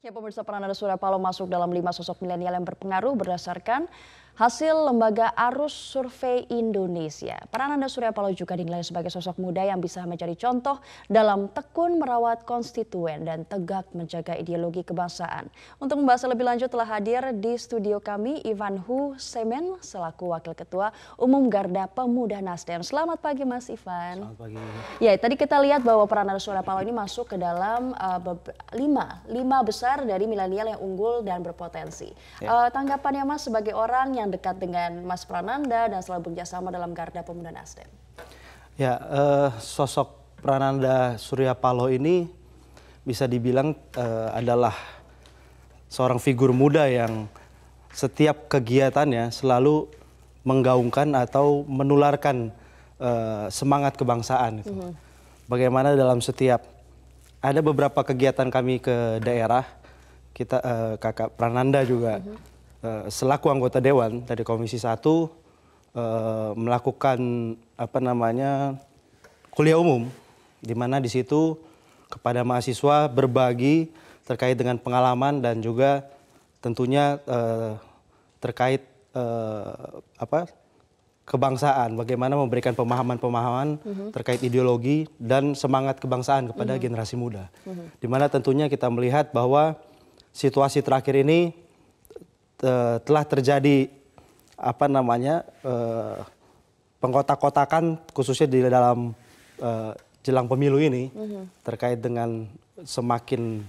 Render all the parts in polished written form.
Ya, pemirsa, Prananda Surya Paloh masuk dalam 5 sosok milenial yang berpengaruh berdasarkan hasil lembaga Arus Survei Indonesia. Prananda Surya Paloh juga dinilai sebagai sosok muda yang bisa menjadi contoh dalam tekun merawat konstituen dan tegak menjaga ideologi kebangsaan. Untuk membahas lebih lanjut telah hadir di studio kami Ivan Hu Semen selaku Wakil Ketua Umum Garda Pemuda Nasdem. Selamat pagi Mas Ivan. Selamat pagi. Ya, tadi kita lihat bahwa Prananda Surya Paloh ini masuk ke dalam lima besar dari milenial yang unggul dan berpotensi. Ya. Tanggapannya Mas sebagai orang yang dekat dengan Mas Prananda dan selalu bekerjasama dalam Garda Pemuda Nasdem. Ya, sosok Prananda Surya Paloh ini bisa dibilang adalah seorang figur muda yang setiap kegiatannya selalu menggaungkan atau menularkan semangat kebangsaan. Bagaimana dalam setiap ada beberapa kegiatan kami ke daerah, kita Kakak Prananda juga selaku anggota dewan dari Komisi 1 melakukan kuliah umum, di mana di situ kepada mahasiswa berbagi terkait dengan pengalaman dan juga tentunya terkait kebangsaan, bagaimana memberikan pemahaman-pemahaman terkait ideologi dan semangat kebangsaan kepada generasi muda. Di mana tentunya kita melihat bahwa situasi terakhir ini telah terjadi pengkotak-kotakan khususnya di dalam jelang pemilu ini terkait dengan semakin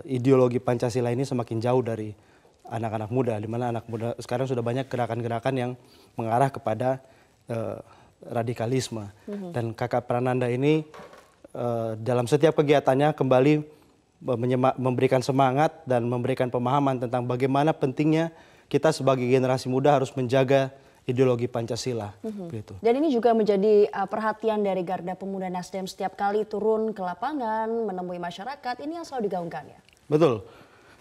ideologi Pancasila ini semakin jauh dari anak-anak muda, di mana anak muda sekarang sudah banyak gerakan-gerakan yang mengarah kepada radikalisme. Dan Kakak Prananda ini dalam setiap kegiatannya kembali memberikan semangat dan memberikan pemahaman tentang bagaimana pentingnya kita sebagai generasi muda harus menjaga ideologi Pancasila. Gitu. Dan ini juga menjadi perhatian dari Garda Pemuda Nasdem setiap kali turun ke lapangan, menemui masyarakat, ini yang selalu digaungkan ya? Betul.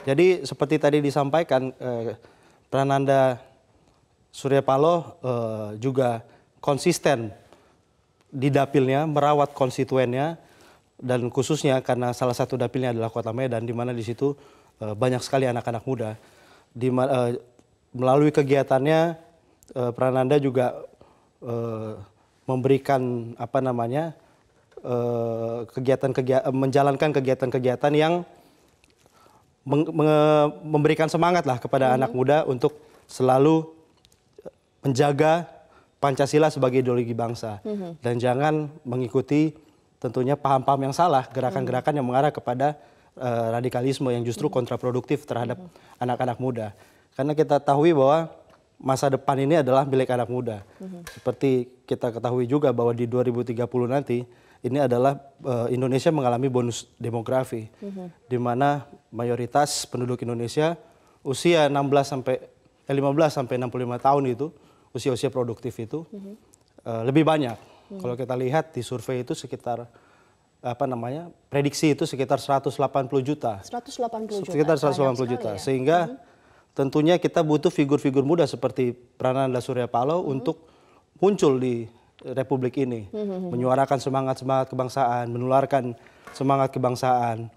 Jadi seperti tadi disampaikan, Prananda Surya Paloh juga konsisten di dapilnya, merawat konstituennya, dan khususnya karena salah satu dapilnya adalah Kota Medan, di mana di situ banyak sekali anak-anak muda. Melalui kegiatannya, Prananda juga memberikan menjalankan kegiatan-kegiatan yang memberikan semangat lah kepada anak muda untuk selalu menjaga Pancasila sebagai ideologi bangsa dan jangan mengikuti tentunya paham-paham yang salah, gerakan-gerakan yang mengarah kepada radikalisme yang justru kontraproduktif terhadap anak-anak muda. Karena kita ketahui bahwa masa depan ini adalah milik anak muda. Seperti kita ketahui juga bahwa di 2030 nanti ini adalah Indonesia mengalami bonus demografi, di mana mayoritas penduduk Indonesia usia 15 sampai 65 tahun itu, usia-usia produktif itu lebih banyak. Kalau kita lihat di survei itu sekitar prediksi itu sekitar 180 juta. 180 juta. Sekitar 180 juta. Ya? Sehingga tentunya kita butuh figur-figur muda seperti Prananda Surya Paloh untuk muncul di Republik ini, menyuarakan semangat-semangat kebangsaan, menularkan semangat kebangsaan,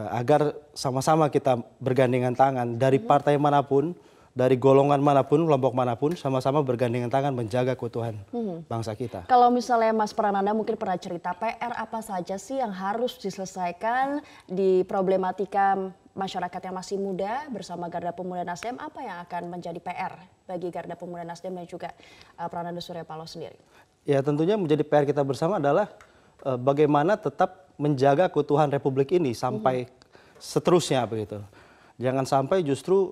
agar sama-sama kita bergandengan tangan dari partai manapun, dari golongan manapun, kelompok manapun, sama-sama bergandengan tangan menjaga keutuhan bangsa kita. Kalau misalnya Mas Prananda mungkin pernah cerita, PR apa saja sih yang harus diselesaikan di problematika masyarakat yang masih muda bersama Garda Pemuda Nasdem, apa yang akan menjadi PR bagi Garda Pemuda Nasdem dan juga Prananda Surya Paloh sendiri? Ya, tentunya menjadi PR kita bersama adalah bagaimana tetap menjaga keutuhan Republik ini sampai seterusnya begitu. Jangan sampai justru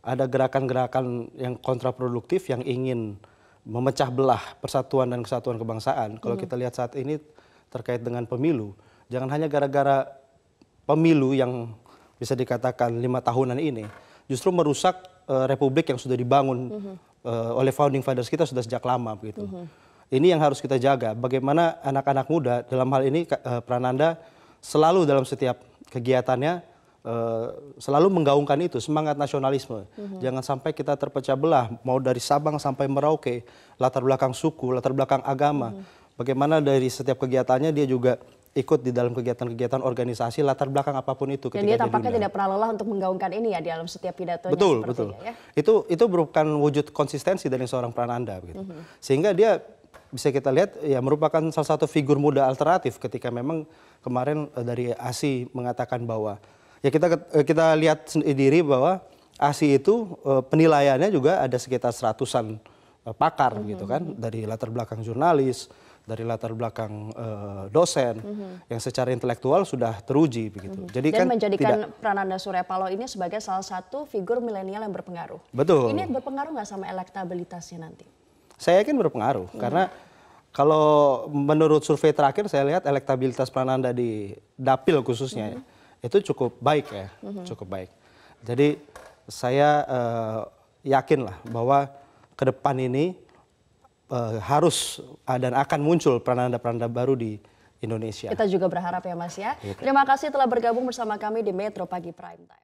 ada gerakan-gerakan yang kontraproduktif yang ingin memecah belah persatuan dan kesatuan kebangsaan. Kalau kita lihat saat ini terkait dengan pemilu, jangan hanya gara-gara pemilu yang bisa dikatakan 5 tahunan ini, justru merusak republik yang sudah dibangun oleh founding fathers kita sudah sejak lama begitu. Ini yang harus kita jaga. Bagaimana anak-anak muda dalam hal ini Prananda selalu dalam setiap kegiatannya selalu menggaungkan itu, semangat nasionalisme. Jangan sampai kita terpecah belah, mau dari Sabang sampai Merauke, latar belakang suku, latar belakang agama. Bagaimana dari setiap kegiatannya dia juga ikut di dalam kegiatan-kegiatan organisasi latar belakang apapun itu. Dan dia tampaknya tidak pernah lelah untuk menggaungkan ini ya di dalam setiap pidatonya. Betul. Ya? Itu merupakan wujud konsistensi dari seorang Prananda begitu. Sehingga dia bisa kita lihat ya merupakan salah satu figur muda alternatif ketika memang kemarin dari ASI mengatakan bahwa ya kita lihat sendiri bahwa ASI itu penilaiannya juga ada sekitar 100-an pakar gitu kan, dari latar belakang jurnalis, dari latar belakang dosen yang secara intelektual sudah teruji begitu. Jadi dan kan menjadikan Prananda Surya Paloh ini sebagai salah satu figur milenial yang berpengaruh. Betul. Ini berpengaruh nggak sama elektabilitasnya nanti? Saya yakin berpengaruh karena kalau menurut survei terakhir saya lihat elektabilitas Prananda di Dapil khususnya itu cukup baik ya, cukup baik. Jadi saya yakin lah bahwa ke depan ini harus dan akan muncul Prananda-Prananda baru di Indonesia. Kita juga berharap ya Mas ya. Terima kasih telah bergabung bersama kami di Metro Pagi Prime Time.